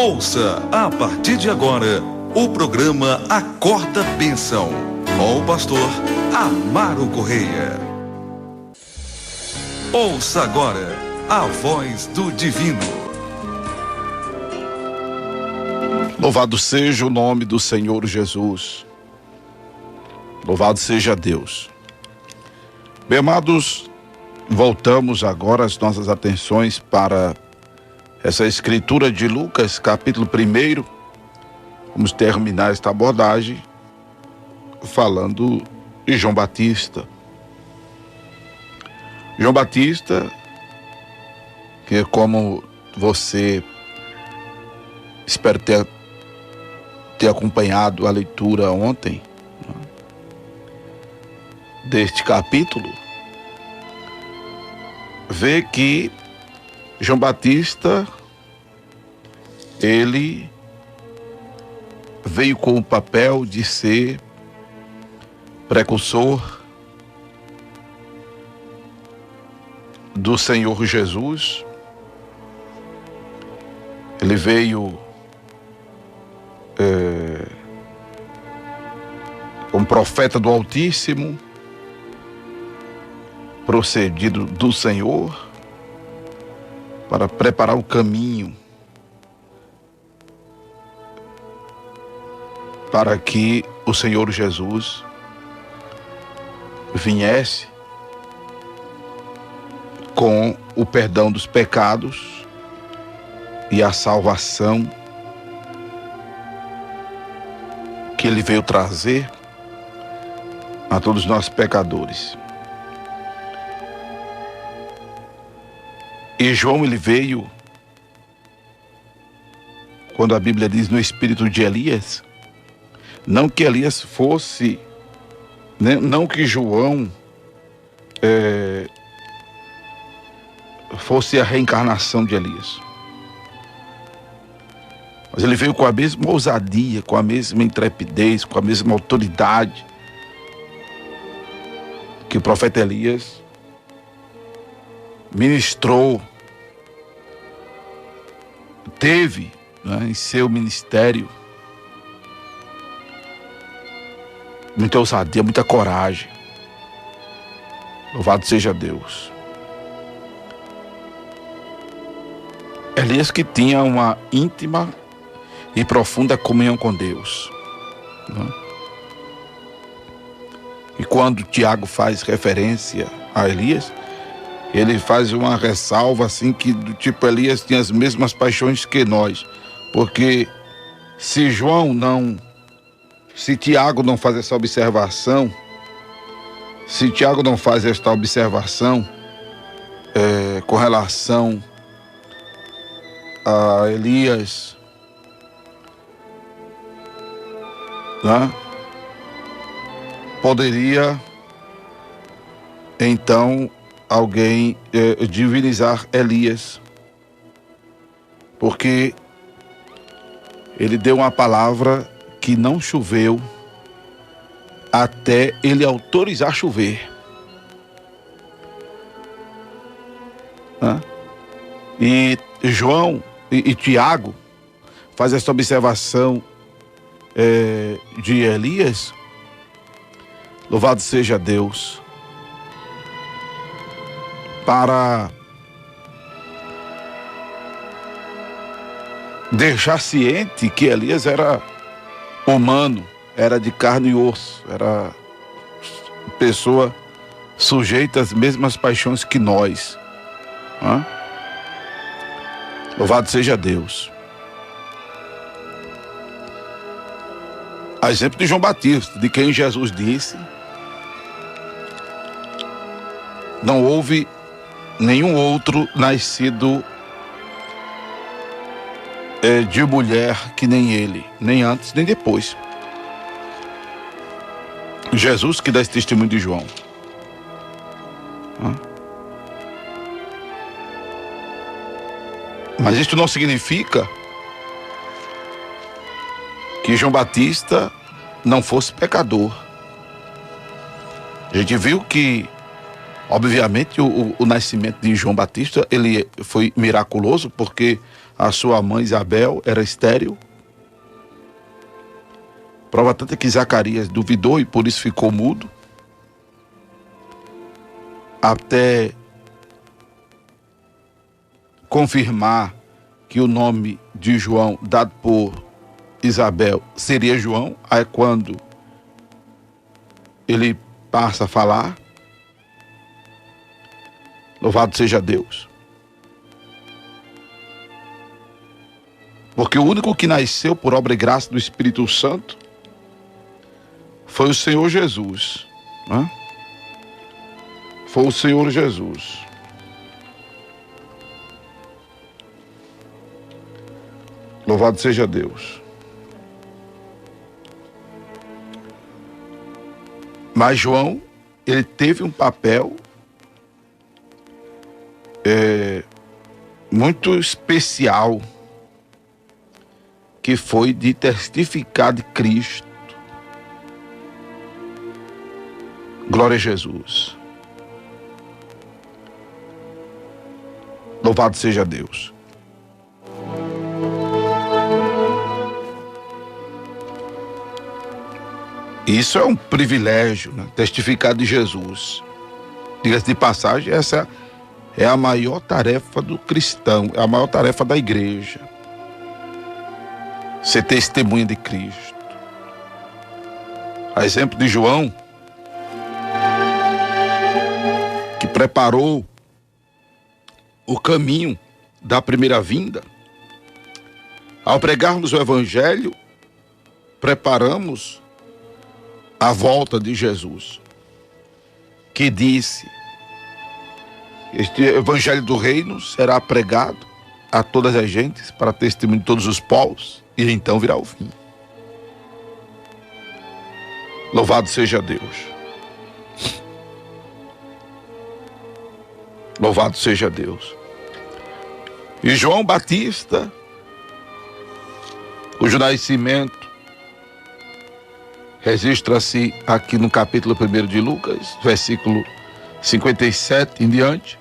Ouça a partir de agora o programa Acorda Bênção, com o pastor Amaro Correia. Ouça agora a voz do divino. Louvado seja o nome do Senhor Jesus. Louvado seja Deus. Bem, amados, voltamos agora as nossas atenções para essa escritura de Lucas, capítulo 1. Vamos terminar esta abordagem falando de João Batista. João Batista, que é como você espero ter acompanhado a leitura ontem, né, deste capítulo, vê que João Batista, ele veio com o papel de ser precursor do Senhor Jesus. Ele veio como profeta do Altíssimo, procedido do Senhor, para preparar o caminho para que o Senhor Jesus viesse com o perdão dos pecados e a salvação que ele veio trazer a todos nós pecadores. E João, ele veio, quando a Bíblia diz no espírito de Elias, não que Elias fosse, não que João fosse a reencarnação de Elias. Mas ele veio com a mesma ousadia, com a mesma intrepidez, com a mesma autoridade que o profeta Elias ministrou, teve, né, em seu ministério, muita ousadia, muita coragem. Louvado seja Deus. Elias, que tinha uma íntima e profunda comunhão com Deus, né? E quando Tiago faz referência a Elias, ele faz uma ressalva assim, que do tipo, Elias tinha as mesmas paixões que nós, porque se Tiago não faz essa observação, com relação a Elias, né, poderia então alguém divinizar Elias, porque ele deu uma palavra que não choveu até ele autorizar chover, né? E João e Tiago faz essa observação de Elias. Louvado seja Deus, para deixar ciente que Elias era humano, era de carne e osso, era pessoa sujeita às mesmas paixões que nós, né? Louvado seja Deus. A exemplo de João Batista, de quem Jesus disse: não houve nenhum outro nascido de mulher que nem ele, nem antes nem depois. Jesus que dá esse testemunho de João. Mas isto não significa que João Batista não fosse pecador. A gente viu que, obviamente, o nascimento de João Batista, ele foi miraculoso, porque a sua mãe Isabel era estéril. Prova tanta que Zacarias duvidou e por isso ficou mudo. Até confirmar que o nome de João dado por Isabel seria João. Aí quando ele passa a falar, louvado seja Deus. Porque o único que nasceu por obra e graça do Espírito Santo foi o Senhor Jesus, né? Foi o Senhor Jesus. Louvado seja Deus. Mas João, ele teve um papel muito especial, que foi de testificar de Cristo. Glória a Jesus. Louvado seja Deus. Isso é um privilégio, né? Testificar de Jesus. Diga-se de passagem, essa é a maior tarefa do cristão, é a maior tarefa da igreja. Ser testemunha de Cristo. A exemplo de João, que preparou o caminho da primeira vinda. Ao pregarmos o Evangelho, preparamos a volta de Jesus, que disse: este Evangelho do Reino será pregado a todas as gentes, para testemunho de todos os povos, e então virá o fim. Louvado seja Deus. Louvado seja Deus. E João Batista, cujo nascimento registra-se aqui no capítulo 1 de Lucas, versículo 57 em diante.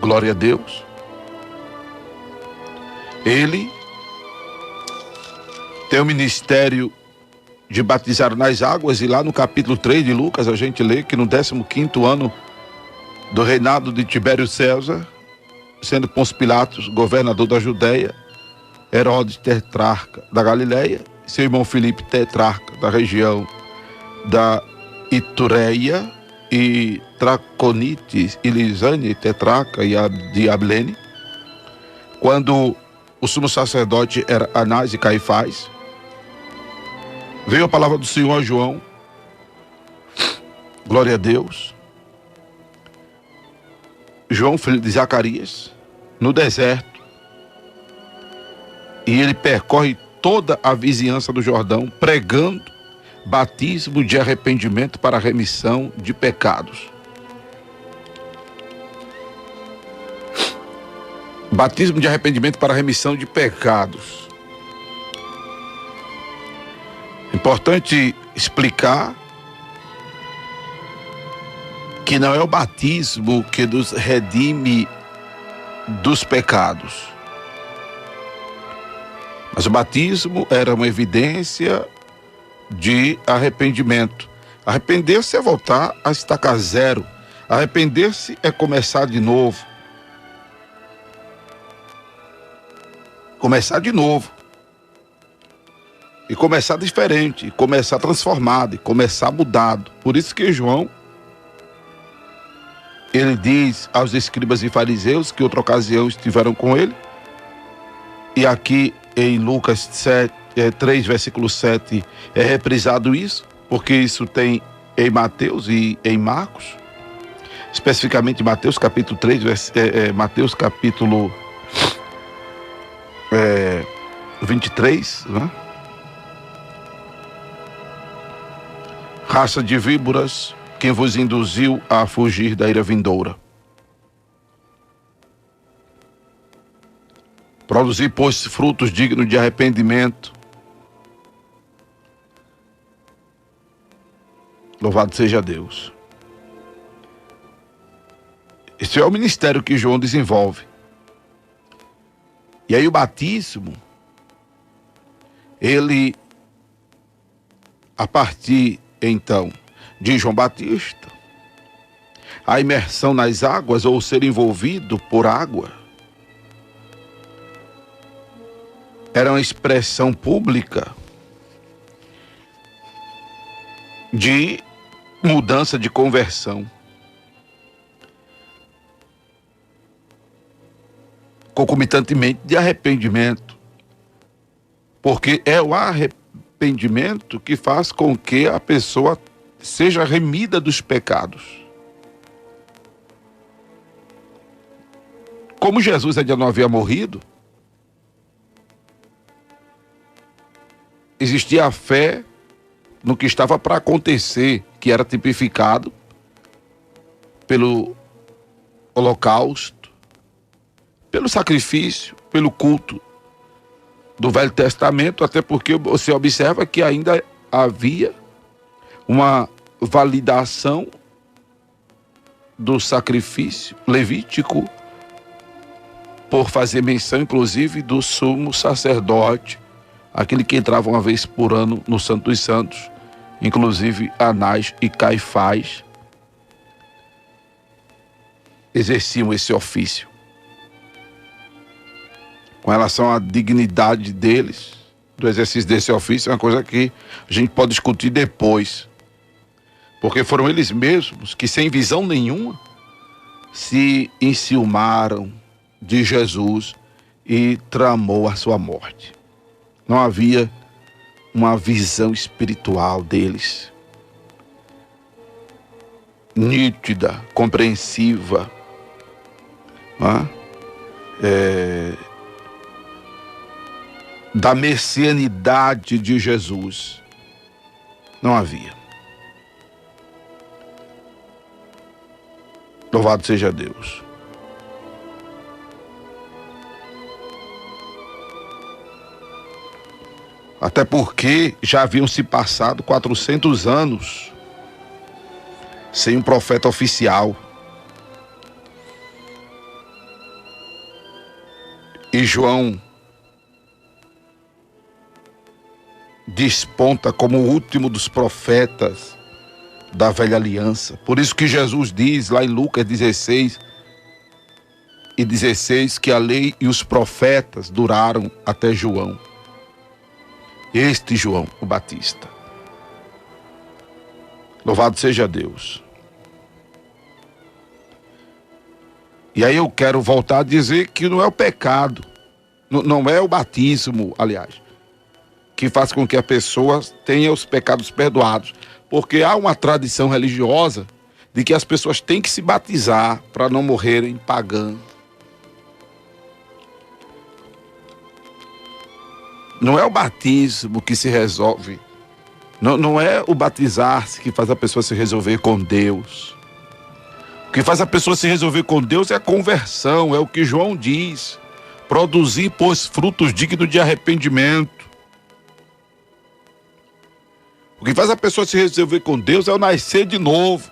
Glória a Deus. Ele tem o ministério de batizar nas águas, e lá no capítulo 3 de Lucas a gente lê que no 15º ano do reinado de Tibério César, sendo Pôncio Pilatos governador da Judéia, Herodes tetrarca da Galileia, seu irmão Filipe tetrarca da região da Itureia, e Traconites e Lisânia tetrarca de Abilene, quando o sumo sacerdote era Anás e Caifás, veio a palavra do Senhor a João, glória a Deus, João, filho de Zacarias, no deserto, e ele percorre toda a vizinhança do Jordão, pregando batismo de arrependimento para a remissão de pecados. Batismo de arrependimento para a remissão de pecados. Importante explicar que não é o batismo que nos redime dos pecados. Mas o batismo era uma evidência de arrependimento. Arrepender-se é voltar a estaca zero. Arrepender-se é começar de novo. Começar de novo. E começar diferente, e começar transformado, e começar mudado. Por isso que João, ele diz aos escribas e fariseus que outra ocasião estiveram com ele, e aqui em Lucas 3, versículo 7, é reprisado isso, porque isso tem em Mateus e em Marcos, especificamente Mateus capítulo 3, Mateus capítulo 23, né? Raça de víboras, quem vos induziu a fugir da ira vindoura. Produzir, pois, frutos dignos de arrependimento. Louvado seja Deus. Esse é o ministério que João desenvolve. E aí o batismo, ele, a partir então de João Batista, a imersão nas águas ou ser envolvido por água era uma expressão pública de mudança, de conversão. Concomitantemente de arrependimento. Porque é o arrependimento que faz com que a pessoa seja remida dos pecados. Como Jesus ainda não havia morrido, existia a fé no que estava para acontecer, que era tipificado pelo holocausto, pelo sacrifício, pelo culto do Velho Testamento, até porque você observa que ainda havia uma validação do sacrifício levítico, por fazer menção, inclusive, do sumo sacerdote, aquele que entrava uma vez por ano no Santo dos Santos, inclusive Anás e Caifás exerciam esse ofício. Com relação à dignidade deles, do exercício desse ofício, é uma coisa que a gente pode discutir depois, porque foram eles mesmos que, sem visão nenhuma, se enciumaram de Jesus e tramou a sua morte. Não havia uma visão espiritual deles, nítida, compreensiva, da messianidade de Jesus. Não havia. Louvado seja Deus. Até porque já haviam se passado 400 anos sem um profeta oficial. E João desponta como o último dos profetas da velha aliança. Por isso que Jesus diz lá em Lucas 16:16 que a lei e os profetas duraram até João. Este João, o Batista. Louvado seja Deus. E aí eu quero voltar a dizer que não é o pecado, não é o batismo, aliás, que faz com que a pessoa tenha os pecados perdoados. Porque há uma tradição religiosa de que as pessoas têm que se batizar para não morrerem pagãs. Não é o batismo que se resolve. Não é o batizar-se que faz a pessoa se resolver com Deus. O que faz a pessoa se resolver com Deus é a conversão, é o que João diz. Produzir, pois, frutos dignos de arrependimento. O que faz a pessoa se resolver com Deus é o nascer de novo,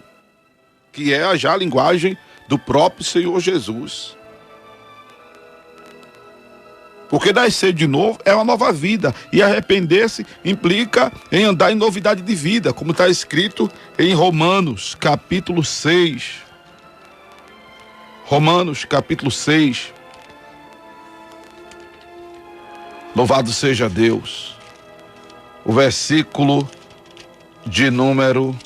que é já a linguagem do próprio Senhor Jesus. Porque nascer de novo é uma nova vida. E arrepender-se implica em andar em novidade de vida, como está escrito em Romanos, capítulo 6. Romanos, capítulo 6. Louvado seja Deus. O versículo de número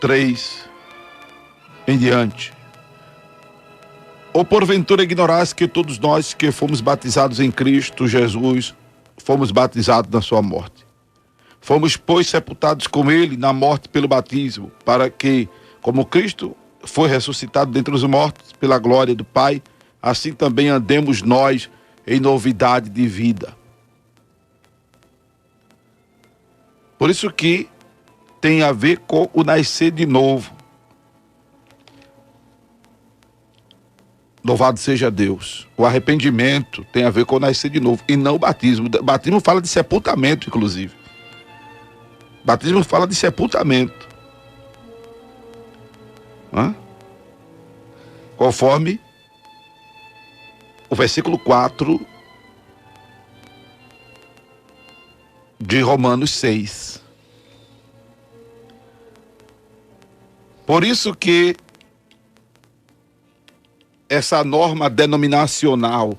3 em diante. Ou porventura ignorasse que todos nós que fomos batizados em Cristo Jesus, fomos batizados na sua morte. Fomos, pois, sepultados com ele na morte pelo batismo, para que, como Cristo foi ressuscitado dentre os mortos pela glória do Pai, assim também andemos nós em novidade de vida. Por isso que tem a ver com o nascer de novo. Louvado seja Deus. O arrependimento tem a ver com o nascer de novo e não o batismo. O batismo fala de sepultamento, inclusive. O batismo fala de sepultamento. Hã? Conforme o versículo 4 de Romanos 6. Por isso que essa norma denominacional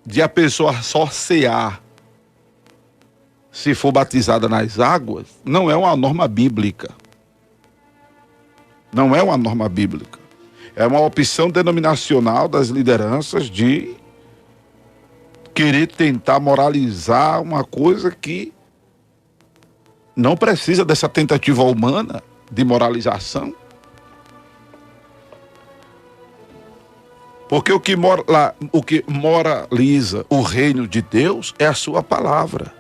de a pessoa só cear se for batizada nas águas, não é uma norma bíblica. Não é uma norma bíblica. É uma opção denominacional das lideranças de querer tentar moralizar uma coisa que não precisa dessa tentativa humana de moralização. Porque o que moraliza o reino de Deus é a sua palavra.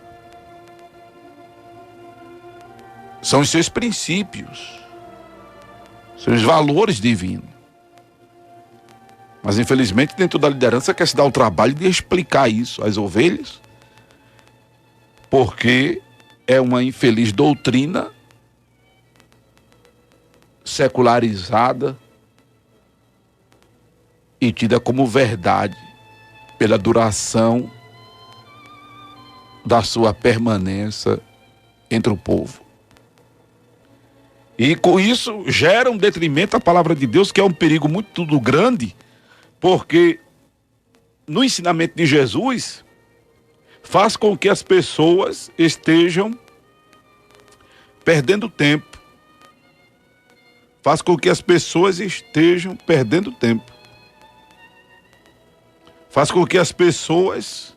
São os seus princípios, seus valores divinos. Mas infelizmente dentro da liderança quer se dar o trabalho de explicar isso às ovelhas, porque é uma infeliz doutrina secularizada e tida como verdade pela duração da sua permanência entre o povo. E com isso gera um detrimento à palavra de Deus, que é um perigo muito grande, porque no ensinamento de Jesus faz com que as pessoas estejam perdendo tempo. Faz com que as pessoas estejam perdendo tempo. Faz com que as pessoas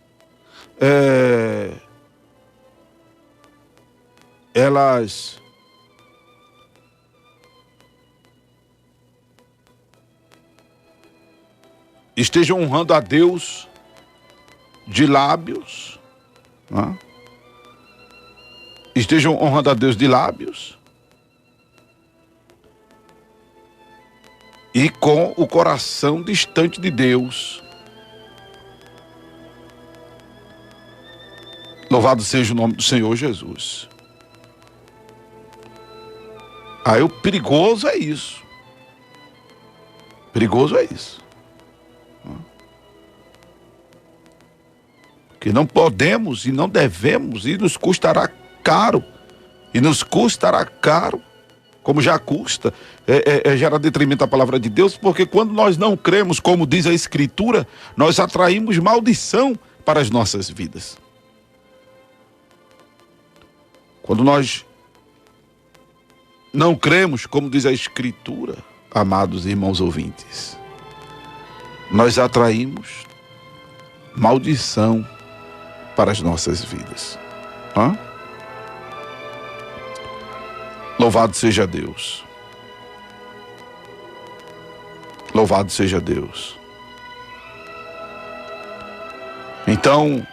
elas estejam honrando a Deus de lábios, né? Estejam honrando a Deus de lábios e com o coração distante de Deus. Louvado seja o nome do Senhor Jesus. Aí o perigoso é isso. Perigoso é isso. Que não podemos e não devemos, e nos custará caro, como já custa, gera detrimento à palavra de Deus, porque quando nós não cremos, como diz a Escritura, nós atraímos maldição para as nossas vidas. Quando nós não cremos, como diz a Escritura, amados irmãos ouvintes, nós atraímos maldição para as nossas vidas. Hã? Louvado seja Deus. Louvado seja Deus. Então,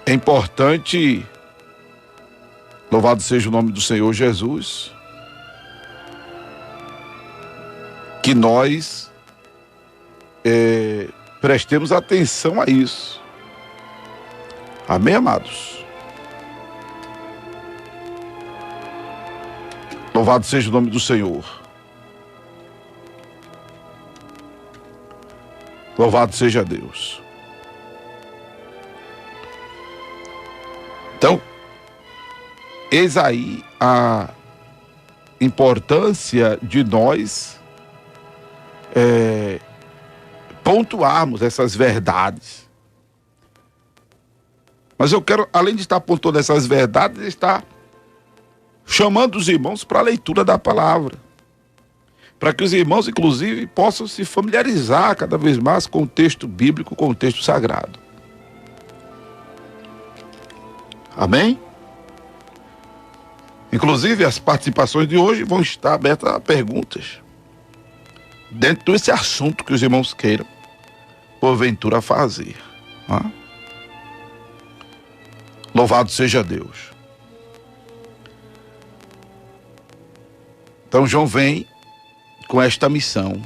é importante, louvado seja o nome do Senhor Jesus, que nós prestemos atenção a isso. Amém, amados? Louvado seja o nome do Senhor. Louvado seja Deus. Então, eis aí a importância de nós pontuarmos essas verdades. Mas eu quero, além de estar pontuando essas verdades, estar chamando os irmãos para a leitura da palavra, para que os irmãos, inclusive, possam se familiarizar cada vez mais com o texto bíblico, com o texto sagrado. Amém? Inclusive, as participações de hoje vão estar abertas a perguntas dentro desse assunto que os irmãos queiram, porventura, fazer. Louvado seja Deus. Então João vem com esta missão.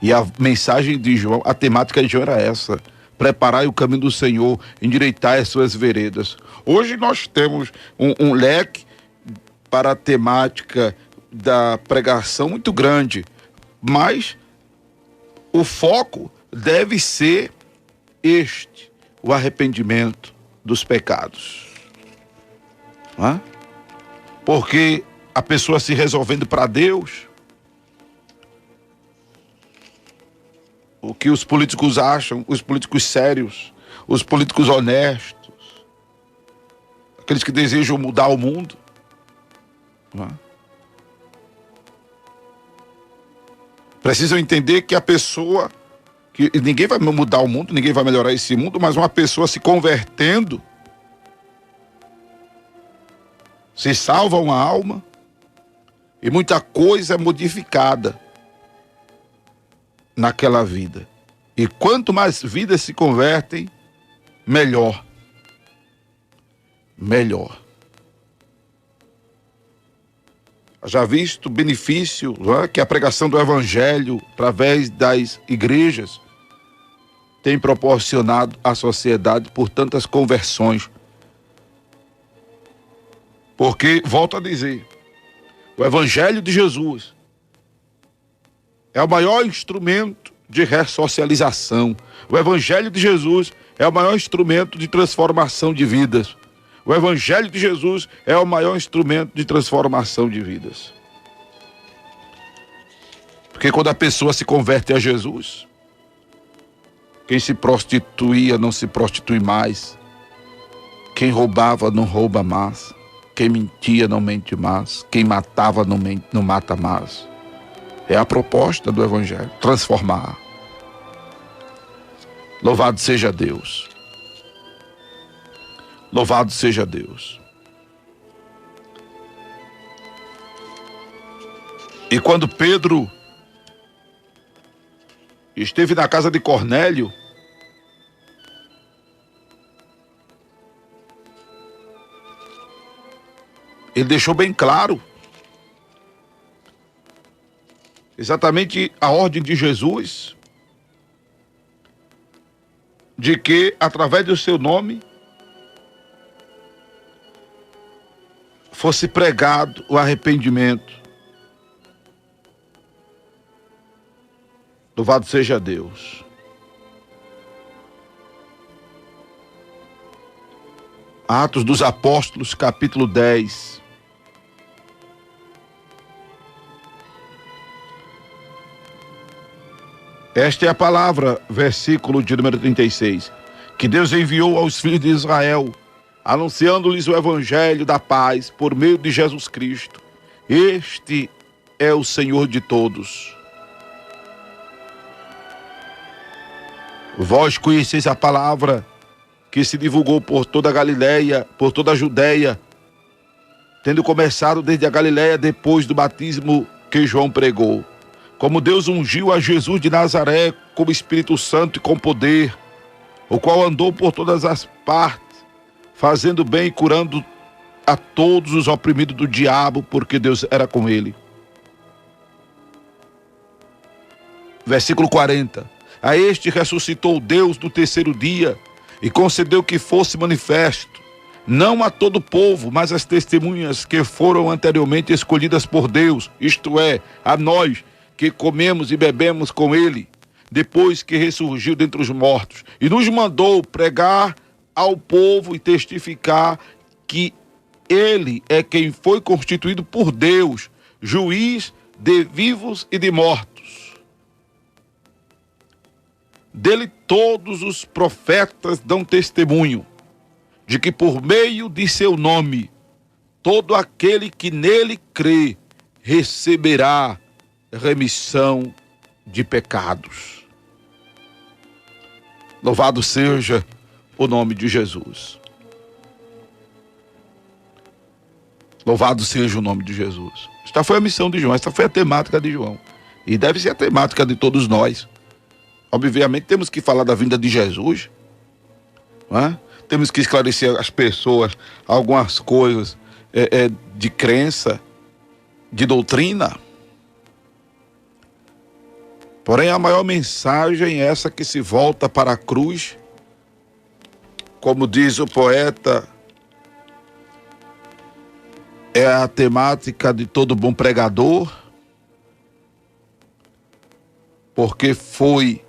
E a mensagem de João, a temática de João era essa: preparai o caminho do Senhor, endireitai as suas veredas. Hoje nós temos um leque para a temática da pregação muito grande, mas o foco deve ser este, o arrependimento dos pecados. Não é? Porque a pessoa se resolvendo para Deus, o que os políticos acham, os políticos sérios, os políticos honestos, aqueles que desejam mudar o mundo, não é? Precisam entender que a pessoa, que ninguém vai mudar o mundo, ninguém vai melhorar esse mundo, mas uma pessoa se convertendo, se salva uma alma e muita coisa é modificada naquela vida. E quanto mais vidas se convertem, melhor. Melhor. Já visto o benefício, que a pregação do Evangelho, através das igrejas, tem proporcionado à sociedade por tantas conversões. Porque, volto a dizer, o Evangelho de Jesus é o maior instrumento de ressocialização. O Evangelho de Jesus é o maior instrumento de transformação de vidas. O Evangelho de Jesus é o maior instrumento de transformação de vidas. Porque quando a pessoa se converte a Jesus, quem se prostituía não se prostitui mais. Quem roubava não rouba mais. Quem mentia não mente mais. Quem matava não mata mais. É a proposta do Evangelho, transformar. Louvado seja Deus. Louvado seja Deus. E quando Pedro esteve na casa de Cornélio, ele deixou bem claro exatamente a ordem de Jesus, de que através do seu nome fosse pregado o arrependimento. Louvado seja Deus. Atos dos Apóstolos, capítulo 10. Esta é a palavra, versículo de número 36. Que Deus enviou aos filhos de Israel, anunciando-lhes o evangelho da paz por meio de Jesus Cristo. Este é o Senhor de todos. Vós conheceis a palavra que se divulgou por toda a Galileia, por toda a Judeia, tendo começado desde a Galileia depois do batismo que João pregou. Como Deus ungiu a Jesus de Nazaré com o Espírito Santo e com poder, o qual andou por todas as partes, fazendo bem e curando a todos os oprimidos do diabo, porque Deus era com ele. Versículo 40. A este ressuscitou Deus no terceiro dia e concedeu que fosse manifesto, não a todo o povo, mas às testemunhas que foram anteriormente escolhidas por Deus, isto é, a nós que comemos e bebemos com ele, depois que ressurgiu dentre os mortos, e nos mandou pregar ao povo e testificar que ele é quem foi constituído por Deus, juiz de vivos e de mortos. Dele todos os profetas dão testemunho de que por meio de seu nome, todo aquele que nele crê receberá remissão de pecados. Louvado seja o nome de Jesus. Louvado seja o nome de Jesus. Esta foi a missão de João, esta foi a temática de João. E deve ser a temática de todos nós. Obviamente temos que falar da vinda de Jesus, não é? Temos que esclarecer às pessoas algumas coisas de crença, de doutrina. Porém, a maior mensagem é essa que se volta para a cruz, como diz o poeta, é a temática de todo bom pregador, porque foi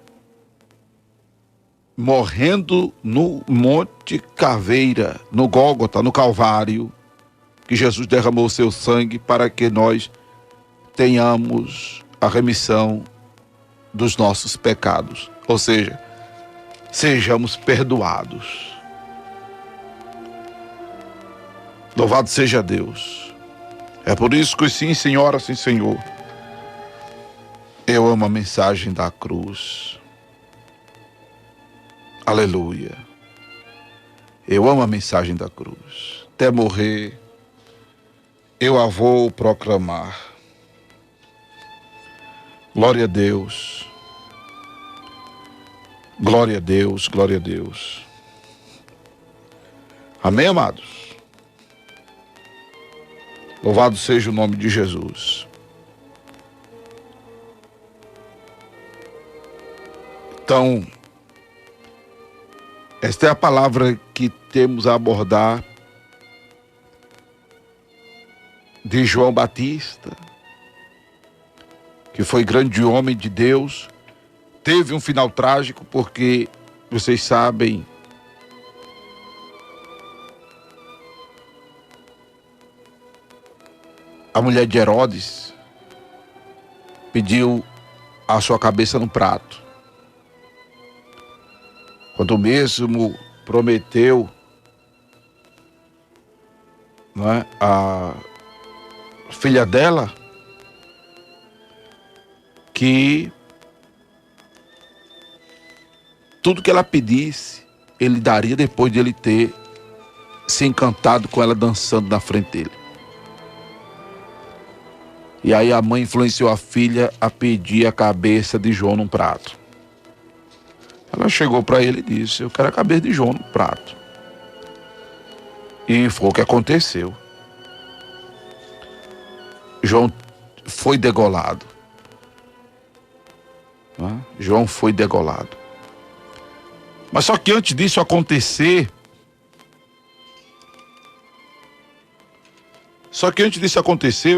morrendo no Monte Caveira, no Gólgota, no Calvário, que Jesus derramou o seu sangue para que nós tenhamos a remissão dos nossos pecados, ou seja, sejamos perdoados. Louvado seja Deus. É por isso que sim, senhora, sim, senhor, eu amo a mensagem da cruz. Aleluia. Eu amo a mensagem da cruz. Até morrer, eu a vou proclamar. Glória a Deus. Glória a Deus, glória a Deus. Amém, amados? Louvado seja o nome de Jesus. Então, esta é a palavra que temos a abordar de João Batista, que foi grande homem de Deus, teve um final trágico porque, vocês sabem, a mulher de Herodes pediu a sua cabeça no prato. Quando mesmo prometeu, não é, a filha dela que tudo que ela pedisse, ele daria depois de ele ter se encantado com ela dançando na frente dele. E aí a mãe influenciou a filha a pedir a cabeça de João num prato. Ela chegou para ele e disse: eu quero a cabeça de João no prato. E foi o que aconteceu. João foi degolado. João foi degolado. Mas só que antes disso acontecer,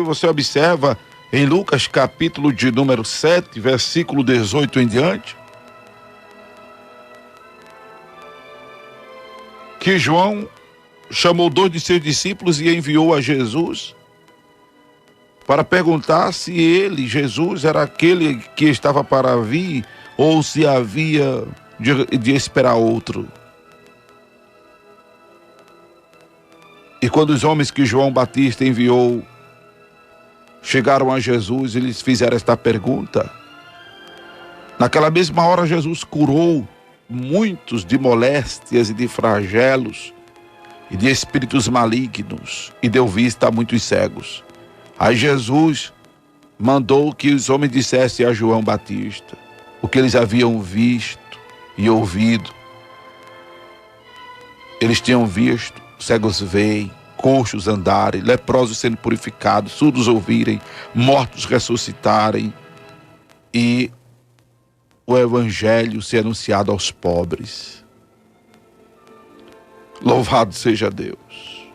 você observa em Lucas capítulo de número 7, versículo 18 em diante, que João chamou 2 de seus discípulos e enviou a Jesus para perguntar se ele, Jesus, era aquele que estava para vir ou se havia de esperar outro. E quando os homens que João Batista enviou chegaram a Jesus, eles fizeram esta pergunta. Naquela mesma hora, Jesus curou muitos de moléstias e de flagelos e de espíritos malignos e deu vista a muitos cegos. Aí Jesus mandou que os homens dissessem a João Batista o que eles haviam visto e ouvido. Eles tinham visto cegos veem, coxos andarem, leprosos sendo purificados, surdos ouvirem, mortos ressuscitarem e o evangelho ser anunciado aos pobres. Louvado seja Deus.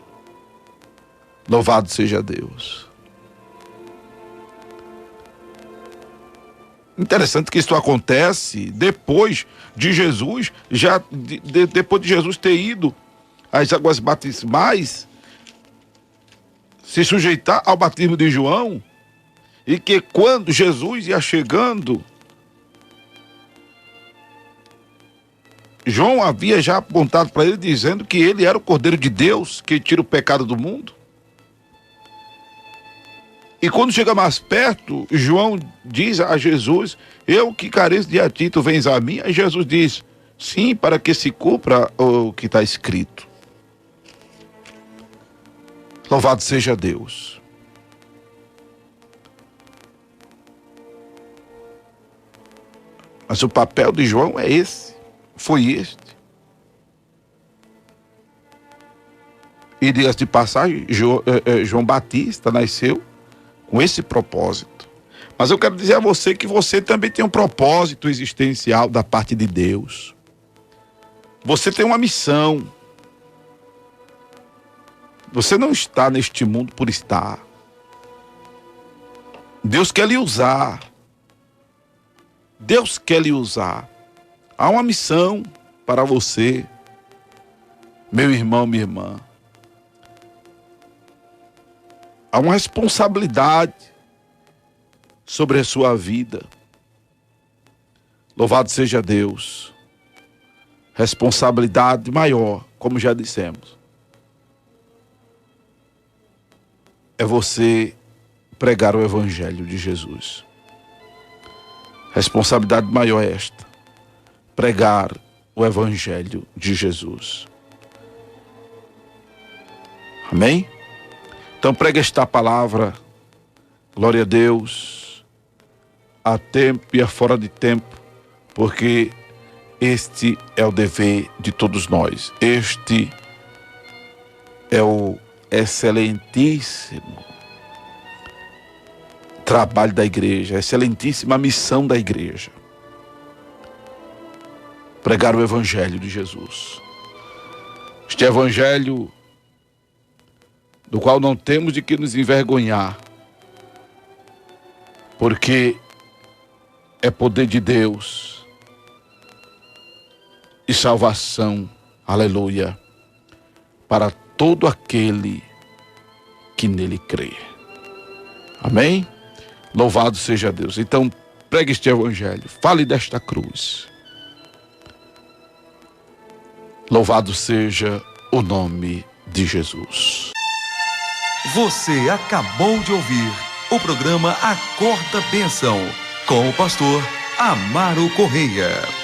Louvado seja Deus. Interessante que isso acontece depois de Jesus, depois de Jesus ter ido às águas batismais, se sujeitar ao batismo de João, e que quando Jesus ia chegando, João havia já apontado para ele dizendo que ele era o Cordeiro de Deus que tira o pecado do mundo. E quando chega mais perto, João diz a Jesus: eu que careço de a ti, tu vens a mim. Aí Jesus diz: sim, para que se cumpra o que está escrito. Louvado seja Deus. Mas o papel de João é esse, foi este. E diga-se de passagem, João Batista nasceu com esse propósito. Mas eu quero dizer a você que você também tem um propósito existencial da parte de Deus. Você tem uma missão. Você não está neste mundo por estar. Deus quer lhe usar. Deus quer lhe usar. Há uma missão para você, meu irmão, minha irmã. Há uma responsabilidade sobre a sua vida. Louvado seja Deus. Responsabilidade maior, como já dissemos, é você pregar o Evangelho de Jesus. Responsabilidade maior é esta: pregar o Evangelho de Jesus. Amém? Então pregue esta palavra, glória a Deus, a tempo e a fora de tempo, porque este é o dever de todos nós. Este é o excelentíssimo trabalho da igreja, a excelentíssima missão da igreja. Pregar o Evangelho de Jesus. Este Evangelho do qual não temos de que nos envergonhar, porque é poder de Deus e salvação, aleluia, para todo aquele que nele crê. Amém? Louvado seja Deus. Então, pregue este Evangelho, fale desta cruz. Louvado seja o nome de Jesus. Você acabou de ouvir o programa Acorda Bênção, com o pastor Amaro Correia.